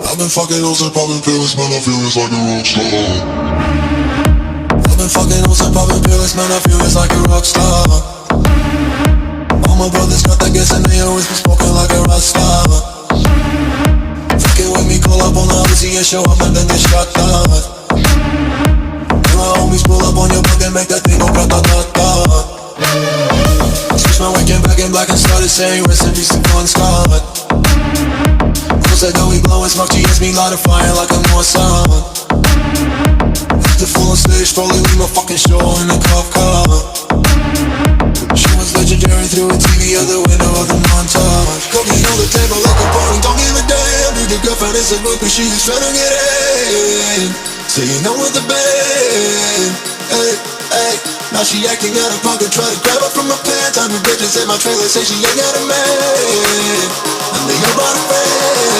I've been fucking hoes and popping pills, man, I feel it's like a rock star. I've been fucking hoes and popping pills, man, I feel it's like a rock star. All my brothers got that gas and they always been smoking like a rock star. Fucking with me, call up on the Uzi and show up and then get shot down. And my homies pull up on your block and make that thing go grata-ta-ta. Switch my weekend back in black and started saying rest in peace to Bon Scott. Close that door, we blowin' smoke, she hits me light a fire like a North Sun. After full on stage, probably leave my fucking show in a cop car. She was legendary through a TV out the window of the montage. Cocaine on the table like a party, don't give a damn. Dude, your girlfriend is a groupie, she is tryna get in. Saying I'm with the band, hey, hey. Now she acting out of pocket, try to grab her from my pants. I'm a bitch in my trailer, say she ain't got a man, and they all brought a friend.